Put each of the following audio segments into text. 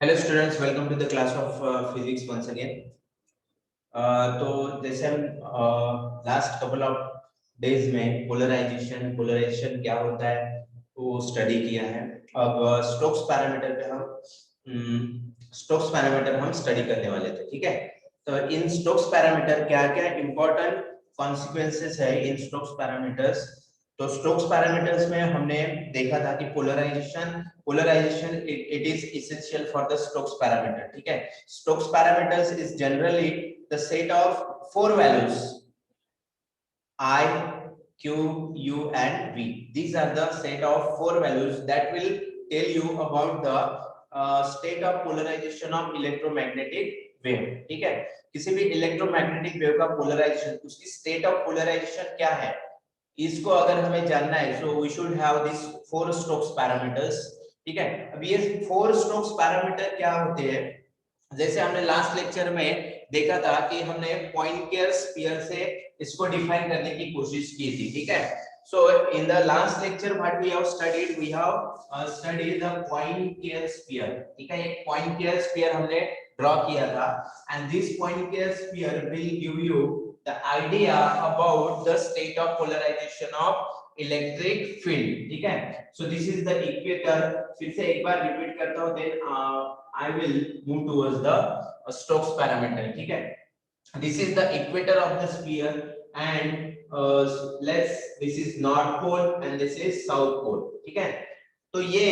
Hello students, welcome to the class of physics once again. तो जैसे हम last couple of days में polarization क्या होता है वो स्टडी किया है। अब स्टोक्स पैरामीटर हम स्टडी करने वाले थे, ठीक है। तो इन स्टोक्स पैरामीटर क्या क्या इंपॉर्टेंट कॉन्सिक्वेंसेस है इन स्टोक्स पैरामीटर्स। तो स्टोक्स पैरामीटर्स में हमने देखा था कि polarisation it is essential for the Stokes parameter, ठीक है। Stokes parameters is generally the set of four values I, Q, U and V. These are the set of four values that will tell you about the state of polarization of electromagnetic wave, ठीक है। किसी भी electromagnetic wave का polarization, उसकी state of polarization क्या है, इसको अगर हमें जानना है so we should have this four Stokes parameters, ठीक है। अब ये फोर स्टोक्स पैरामीटर क्या होते हैं, जैसे हमने लास्ट लेक्चर में देखा था कि हमने पॉइंटियर स्फीयर से इसको डिफाइन करने की कोशिश की थी, ठीक है। So in the last lecture what we have studied the Poincare sphere, ठीक है। एक पॉइंटियर स्फीयर हमने ड्रॉ किया था and this Poincare sphere will give you the idea about the state of polarization of electric field, ठीक है। so this is the equator, फिर से एक बार रिपीट करता हूं, then I will move towards the Stokes parameter, ठीक है। this is the equator of the sphere and this is north pole and this is south pole, ठीक है। तो ये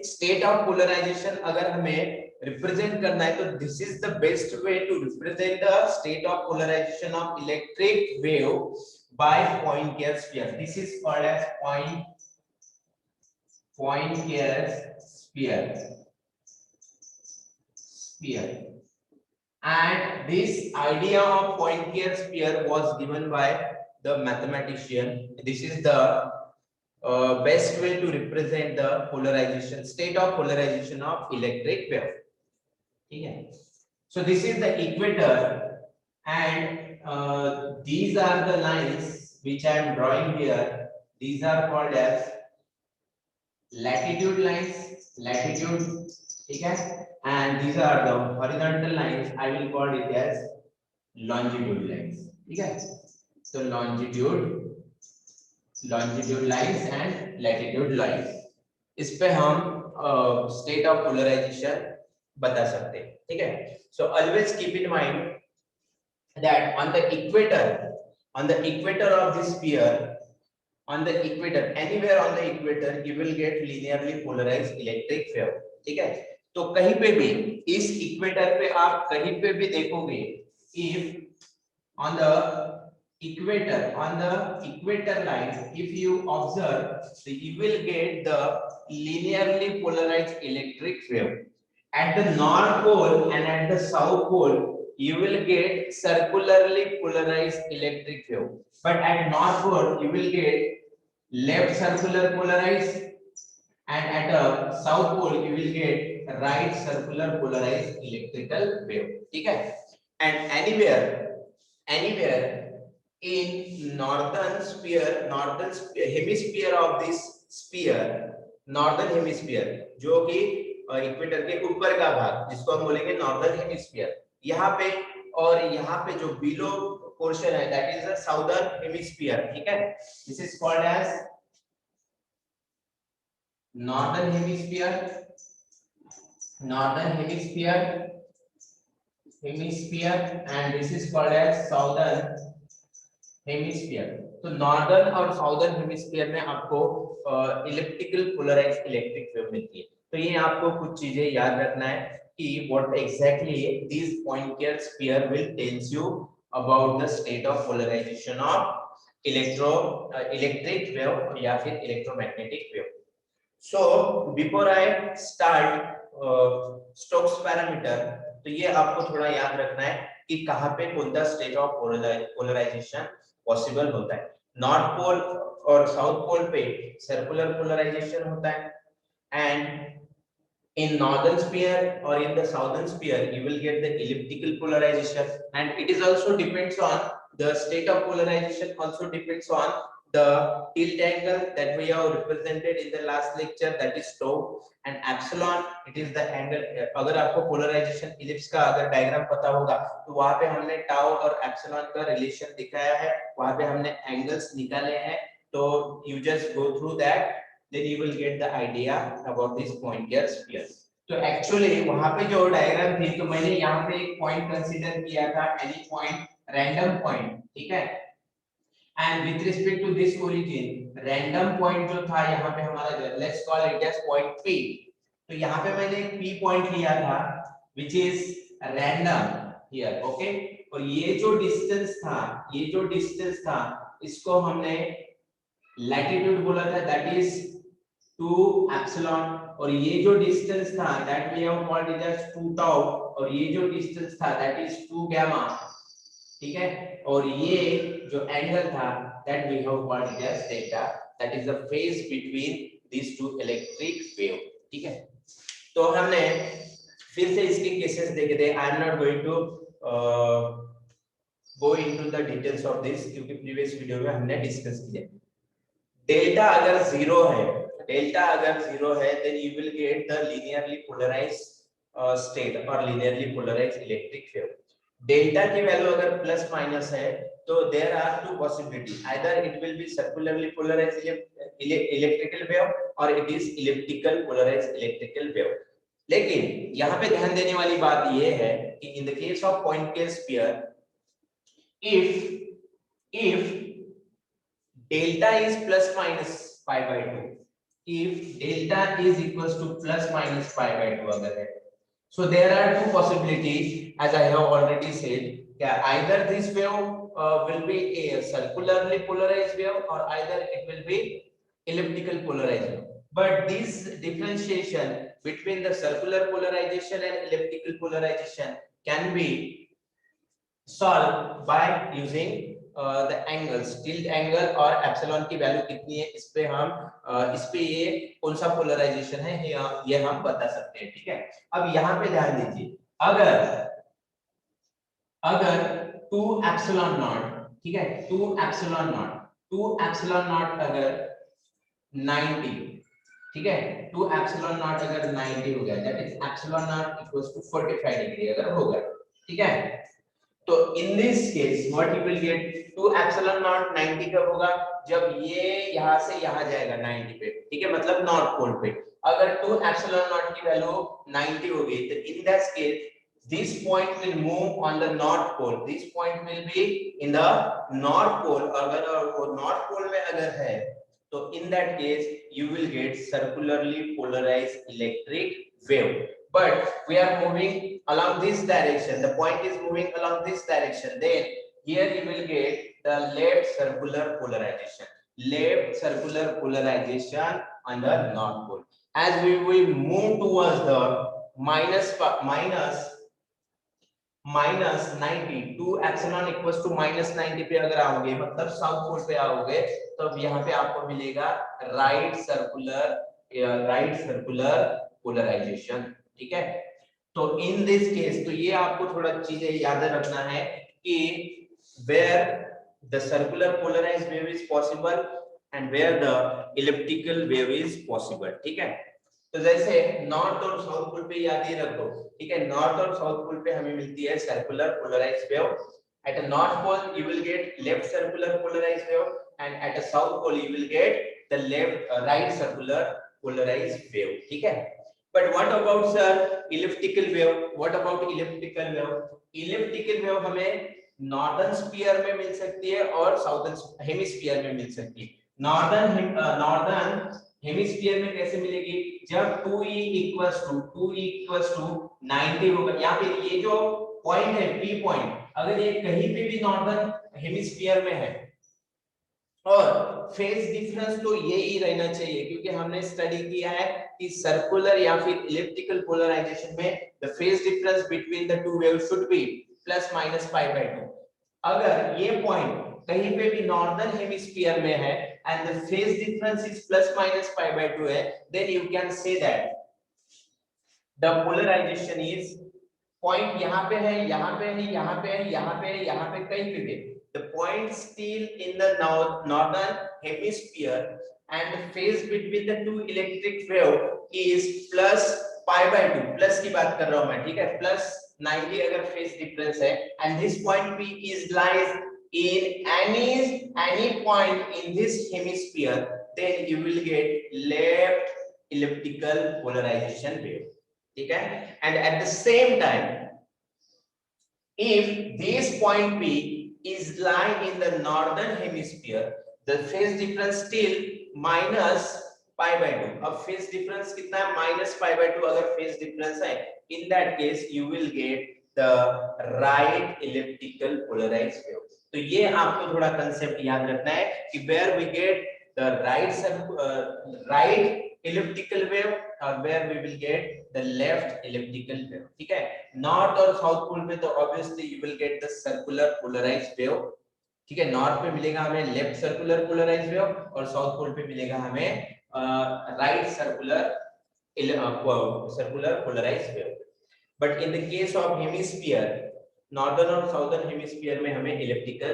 स्टेट ऑफ पोलराइजेशन अगर हमें रिप्रेजेंट करना है तो this is the best way to represent the state of polarization of electric wave by Poincare sphere. This is called as Poincare sphere. And this idea of Poincare sphere was given by the mathematician. This is the best way to represent the state of polarization of electric wave, ठीक है। so this is the equator and these are the lines which I am drawing here. These are called as latitude lines, ठीक है, and these are the horizontal lines, I will call it as longitude lines, ठीक है। so longitude lines and latitude lines, इस पे हम state of polarisation बता सकते हैं, ठीक है। So always keep in mind that on the equator of this sphere, on the equator, anywhere on the equator you will get linearly polarized electric wave, ठीक है। तो कहीं पे भी इस इक्वेटर पे आप कहीं पे भी देखोगे, if on the equator line, if you observe, so you will get the linearly polarized electric wave. At the north pole and at the south pole you will get circularly polarized electric wave, but at north pole you will get left circular polarized and at the south pole you will get right circular polarized electrical wave, ठीक है। and anywhere in northern hemisphere of this sphere, northern hemisphere जो कि equator के ऊपर का भाग जिसको हम बोलेंगे नॉर्दर्न हेमिस्फीयर, यहाँ पे और यहाँ पे जो बिलो पोर्शन है that is the southern hemisphere, ठीक है। This is called as northern hemisphere and this is called as southern hemisphere. तो नॉर्दर्न और साउदर्न हेमिस्फीयर में आपको इलिप्टिकल पोलराइज्ड इलेक्ट्रिक वेव मिलती है। तो ये आपको कुछ चीजें याद रखना है कि what exactly this Poincare sphere will tells you about the state of polarization of electric wave या फिर electromagnetic wave. So before I start Stokes parameter, तो ये आपको थोड़ा याद रखना है कि कहाँ पे कौन सा स्टेट ऑफ पोलराइजेशन पॉसिबल होता है। नॉर्थ पोल और साउथ पोल पे सर्कुलर पोलराइजेशन होता है and in northern sphere or in the southern sphere you will get the elliptical polarization, and it is also depends on the state of polarization also depends on the tilt angle that we have represented in the last lecture, that is tau, and epsilon it is the angle. अगर आपको polarization ellipse का अगर diagram पता होगा तो वहां पे हमने tau और epsilon का रिलेशन दिखाया है, वहां पे हमने एंगल्स निकाले हैं, तो you just go through that, then you will get the idea about this Poincare sphere. तो एक्चुअली वहां पे जो डायग्राम थी, तो मैंने यहाँ पे एक पॉइंट कंसीडर किया था, एनी पॉइंट, रैंडम पॉइंट, ठीक है, and with respect to this origin random point जो था यहाँ पे हमारा, let's call it as point P, तो यहाँ पे मैंने एक P point लिया था which is random here, okay, और ये जो distance था इसको हमने latitude बोला था, that is 2 epsilon, और ये जो distance था that we have called it as 2 tau, और ये जो distance था that is 2 gamma, ठीक है, और ये जो एंगल था that we have called it as theta, that is the phase between these two electric wave, ठीक है। तो हमने फिर से इसके केसेस देखे थे, I am not going to go into the details of this, क्योंकि प्रीवियस वीडियो में हमने डिस्कस किया। डेल्टा अगर जीरो है then you will get the linearly polarized state or linearly polarized electric field. Delta की value अगर plus minus है तो there are two possibility, either it will be circularly polarized electrical wave और it is elliptical polarized electrical wave. लेकिन यहाँ पे ध्यान देने वाली बात ये है कि इन the case of Poincare sphere, if delta is plus minus pi by 2, if delta is equals to plus minus pi by 2 अगर है, so there are two possibilities as I have already said, either this wave will be a circularly polarized wave or either it will be elliptical polarized wave. But this differentiation between the circular polarization and elliptical polarization can be solved by using the angles, tilt angle और epsilon की value कितनी है, इस पे ये कौन सा polarisation है ये हम बता सकते हैं, ठीक है। अब यहाँ पे ध्यान दीजिए, अगर 2 epsilon naught, ठीक है, 2 epsilon naught अगर 90, ठीक है, 2 epsilon naught अगर 90 हो गया, that is epsilon naught equals to 45 degree अगर होगा, ठीक है, तो in this case what you will get, 2 epsilon naught 90 कब होगा, जब ये यहाँ से यहाँ जाएगा 90 पे, ठीक है, मतलब नॉर्थ पोल पे। अगर 2 epsilon naught की वैल्यू 90 हो गई, तो in that case this point will move on the north pole, this point will be in the north pole, अगर वो north pole में अगर है तो in that case you will get circularly polarized electric wave, but we are moving along this direction, the point is moving along this direction, then here you will get the left circular polarization on the north pole. As we will move towards the minus 90, 2 epsilon equals to minus 90 पे अगर आओगे, मतलब south pole पे आओगे, तो अब यहाँ पे आपको मिलेगा राइट सर्कुलर पोलराइजेशन, ठीक है। तो इन दिस केस, तो ये आपको थोड़ा चीजें याद रखना है कि where the circular polarized wave is possible and where the elliptical wave is possible, ठीक है। तो जैसे नॉर्थ और साउथ पोल पे याद ही रखो, ठीक है, नॉर्थ और साउथ पोल पे हमें मिलती है circular polarized wave, at a north pole you will get left circular polarized wave and at a south pole you will get the right circular polarized wave, ठीक है। But what about sir elliptical wave? What about elliptical wave? Elliptical wave हमें northern sphere में मिल सकती है और southern hemisphere में मिल सकती है। नॉर्दर्न हेमिस्फीयर में कैसे मिलेगी, जब 2e equals to 90 होगा, यहाँ पे ये जो पॉइंट है P पॉइंट, अगर ये कहीं पे भी नॉर्दर्न हेमिस्फीयर में है और फेज डिफरेंस तो यही रहना चाहिए, क्योंकि हमने स्टडी किया है कि सर्कुलर या फिर इलिप्टिकल पोलराइजेशन में the phase difference between the two waves should be plus minus pi by 2। अगर ये पॉइंट कहीं पे भी नॉर्दर्न हेमिस्फीयर में है and the phase difference is plus minus pi by 2 है, then you can say that the polarization is point यहाँ पे है, यहाँ पे है, यहाँ पे है, यहाँ पे है, यहाँ पे, कहीं पे भी the point still in the northern hemisphere and the phase between the two electric wave is plus pi by 2, plus की बात कर रहा हूं मैं, ठीक है, प्लस 90 अगर फेज डिफरेंस है, and this point P is lies in any point in this hemisphere, then you will get left elliptical polarization wave, ठीक है. And at the same time, if this point P is lying in the northern hemisphere, the phase difference still minus pi by 2. अब phase difference कितना है, minus pi by 2 अगर phase difference है, in that case you will get the right elliptical polarized wave. तो ये आपको थोड़ा concept याद रखना है कि where we get the right elliptical wave और where we will get the left elliptical wave, ठीक है. नॉर्थ और साउथ पोल पे तो obviously you will get the circular polarized wave, ठीक है. नॉर्थ पे मिलेगा हमें लेफ्ट सर्कुलर पोलराइज्ड वेव और साउथ पोल पे मिलेगा हमें right circular polarized wave. But in the case of hemisphere, northern और साउदर्न हेमिस्फीयर में हमें इलिप्टिकल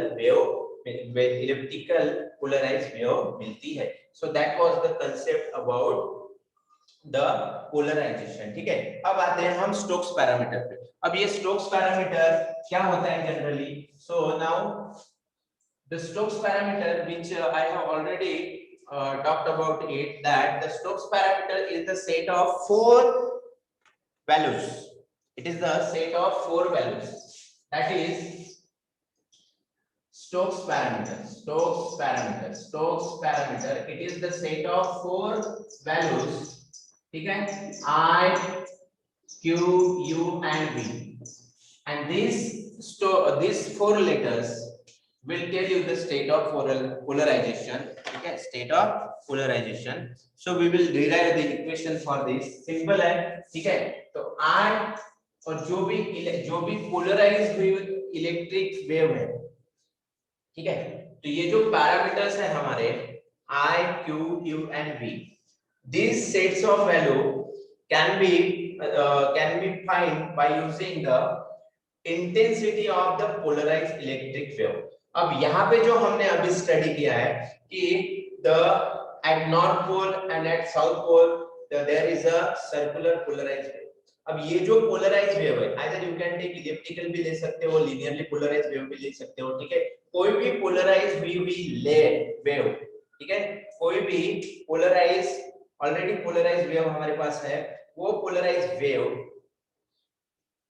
पोलराइज्ड वेव मिलती है. So that was the concept about the polarization, ठीक है. अब आते हैं हम स्टोक्स पैरामीटर पे. अब ये स्टोक्स पैरामीटर क्या होता है generally. So now the Stokes parameter which I have already talked about it, that the Stokes parameter is the set of 4 values. It is the set of 4 values, that is Stokes parameter. It is the set of 4 values, ठीक है, I, Q, U and V, and these 4 letters will tell you the state of polarization, ठीक है, state of polarization. So we will derive the equation for this. Simple है, ठीक है. तो I और जो भी पोलराइज्ड इलेक्ट्रिक वेव है, ठीक है, तो ये जो पैरामीटर्स है हमारे I, Q, U and V, these sets of value can be find by using the intensity of the polarized electric wave. अब यहाँ पे जो हमने अभी स्टडी किया है कि at north pole and at south pole there is a circular polarized wave. अब ये जो polarized wave है, either you can take elliptical भी ले सकते हो, linearly polarized wave भी ले सकते हो, ठीक है. कोई भी polarized wave, ठीक है, कोई भी polarized ऑलरेडी पोलराइज्ड वेव हमारे पास है, वो पोलराइज्ड वेव,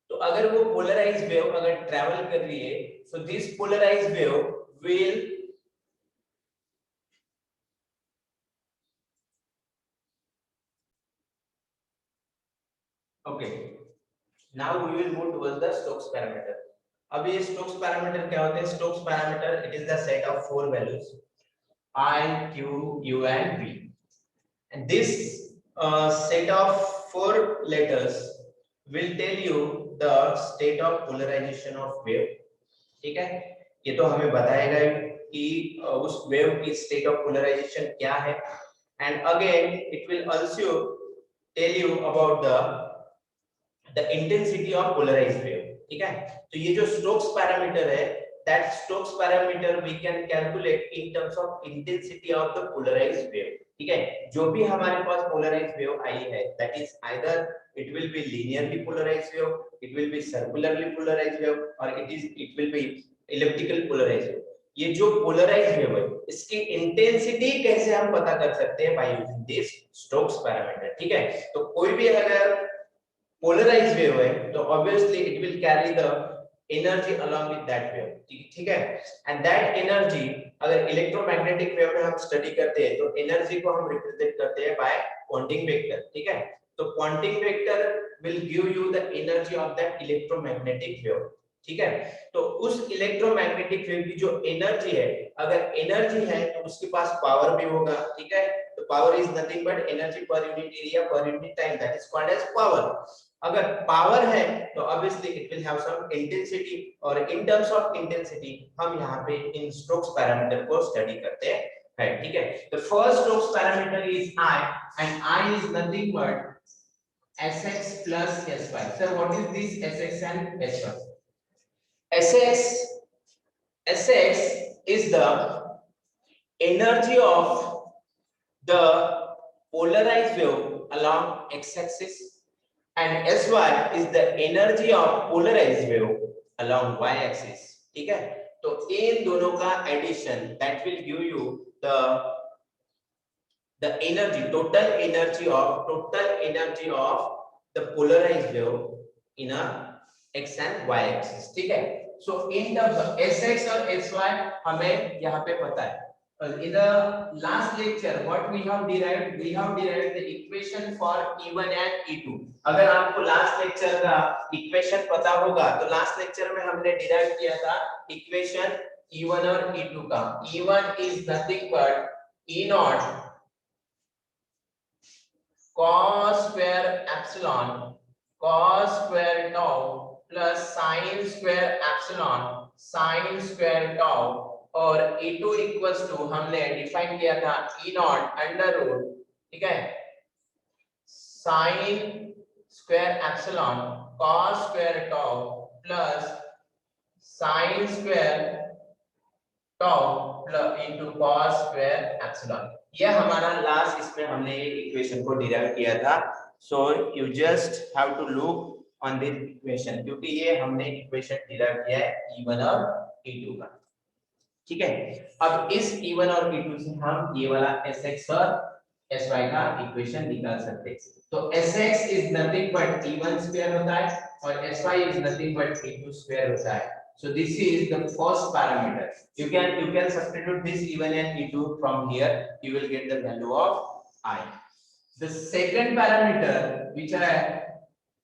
तो अगर वो पोलराइज्ड वेव अगर ट्रैवल कर रही है, so this polarized wave will okay. Now we will move towards the Stokes parameter. अब ये स्टोक्स पैरामीटर क्या होते हैं. Stokes parameter it is the set of 4 values I, Q, U and V, and this set of 4 letters will tell you the state of polarization of wave, ठीक है. ये तो हमें बताएगा कि उस वेव की स्टेट ऑफ पोलराइजेशन क्या है, and again it will also tell you about the intensity of polarized wave, ठीक है. तो ये जो स्टोक्स पैरामीटर है, that Stokes parameter we can calculate in terms of intensity of the polarized wave, ठीक है. जो भी हमारे पास polarized wave आई है, that is either it will be linearly polarized wave, it will be circularly polarized wave, or it will be elliptical polarized wave. ये जो polarized wave है, इसकी intensity कैसे हम पता कर सकते हैं, by using this Stokes parameter, ठीक है. तो कोई भी अगर polarized wave है, तो obviously it will carry the energy along with that wave, ठीक है. and that energy अगर इलेक्ट्रोमैग्नेटिक वेव में हम स्टडी करते हैं, तो एनर्जी को हम रिप्रेजेंट करते हैं बाय पॉइंटिंग वेक्टर, ठीक है. तो Poynting vector will give you the energy of that electromagnetic wave, ठीक है. तो उस इलेक्ट्रोमैग्नेटिक वेव की जो एनर्जी है, अगर एनर्जी है तो उसके पास पावर भी होगा, ठीक है. तो power is nothing but energy per unit area per unit time, that is called as power. अगर पावर है तो obviously it will have some intensity, और इन टर्म्स ऑफ इंटेंसिटी हम यहाँ पे इन स्टोक्स पैरामीटर को स्टडी करते हैं, ठीक है. The first Stokes parameter is I, and I is nothing but Sx plus Sy. Sir what is this Sx and Sy? Sx is the energy of the polarized wave along x-axis and Sy is the energy of polarized wave along y-axis. ठीक है, तो इन दोनों का addition that will give you the energy, total energy of the polarized wave in a x and y axis. ठीक है, so in terms of sx और sy हमें यहाँ पे पता है. In the last lecture, what we have derived the equation for E1 and E2. अगर आपको last lecture का equation पता होगा, तो last lecture में हमने derive किया था equation E1 और E2 का. E1 is nothing but E naught cos square epsilon cos square tau plus sin square epsilon sin square tau और E2 इक्वल्स टू हमने डिफाइन किया था E नॉट अंडर रूट, ठीक है, sin square epsilon cos square tau plus sin square tau plus into cos square epsilon. ये हमारा last, इसमें हमने ये इक्वेशन को डिराइव किया था. So you just have to look on this equation, क्योंकि ये हमने इक्वेशन डिराइव किया है E1 और E2 का. ठीक है, अब इस E1 और E2 से हम ये वाला Sx और Sy का इक्वेशन निकाल सकते हैं. तो Sx is nothing but E1 square होता है और Sy is nothing but E2 square होता है. So this is the first parameter. You can substitute this E1 and E2 from here. You will get the value of I. The second parameter which I am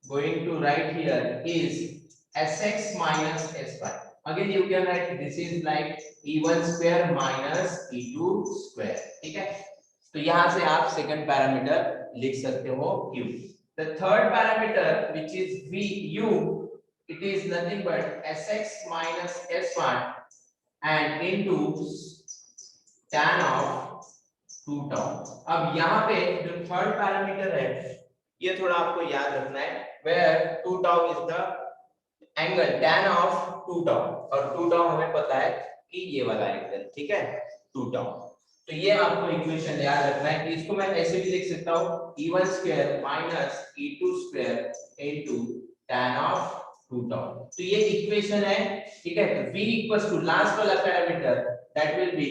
going to write here is Sx minus Sy. Again you can write this is like E1 square minus E2 square. ठीक है, तो यहाँ से आप second parameter लिख सकते हो Q. The third parameter which is Vu, it is nothing but Sx minus Sy and into tan of 2 tau. अब यहाँ पे जो third parameter है ये थोड़ा आपको याद रखना है, where 2 tau is the angle tan of 2 tau और 2 tau हमें पता है कि ये वाला एंगल, ठीक है, 2 tau. तो ये आपको इक्वेशन याद रखना है कि इसको मैं ऐसे भी लिख सकता हूँ E1 square minus E2 square into tan of 2 tau. तो ये इक्वेशन है, ठीक है. तो V इक्वल्स टू लास्ट वाला parameter that will be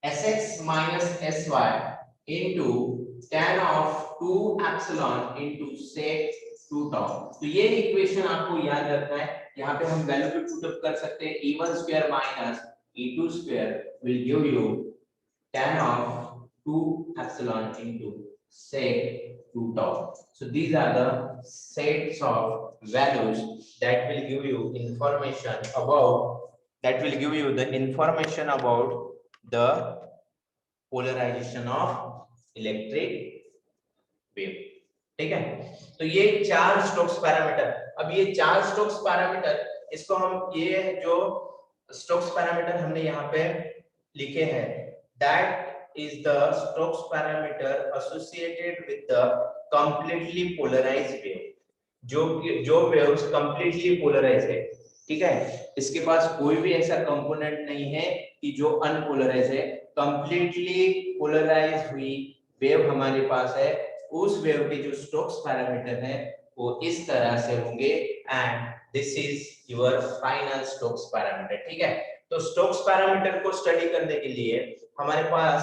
Sx minus Sy into tan of 2 epsilon into sec 2 tau. तो ये इक्वेशन आपको याद रखना है. यहाँ पे हम वैल्यू भी पुट अप कर सकते हैं. E1 square minus E2 square will give you tan of 2 epsilon into sec 2 tau. So these are the sets of values that will give you information about the polarization of electric wave. ठीक है, तो ये 4 Stokes parameter. अब ये 4 Stokes parameter, इसको हम ये जो स्टोक्स पैरामीटर हमने यहाँ पे लिखे हैं, that is the Stokes parameter associated with the completely polarized wave. जो waves completely polarized है, ठीक है, इसके पास कोई भी ऐसा कंपोनेंट नहीं है कि जो अनपोलराइज है. कंप्लीटली पोलराइज हुई वेव हमारे पास है. उस वेव के जो स्टोक्स पैरामीटर है वो इस तरह से होंगे and this is your final Stokes parameter. ठीक है, तो स्टोक्स पैरामीटर को स्टडी करने के लिए हमारे पास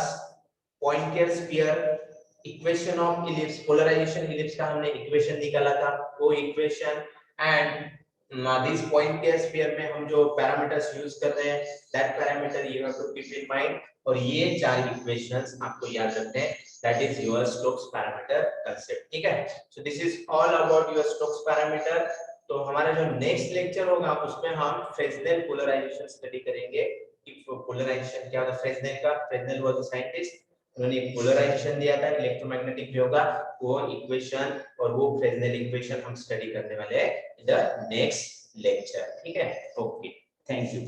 Poincare sphere, equation of ellipse, polarization ellipse का हमने इक्वेशन निकाला था, वो equation and this Poincare sphere में हम जो पैरामीटर्स यूज कर रहे हैं that parameter you have to keep in mind. और ये 4 इक्वेशंस आपको याद रखने हैं. That is your Stokes parameter concept. ठीक है, so this is all about your Stokes parameter. तो हमारा जो नेक्स्ट लेक्चर होगा उसमें हम फ्रेस्नेल पोलराइजेशन स्टडी करेंगे कि पोलराइजेशन क्या होता है. फ्रेस्नेल वाज अ साइंटिस्ट, उन्होंने एक पोलराइजेशन दिया था इलेक्ट्रोमैग्नेटिक वेव का, वो इक्वेशन और वो फ्रेस्नेल इक्वेशन हम स्टडी करने वाले हैं इन द नेक्स्ट लेक्चर. ठीक है, ओके, थैंक यू.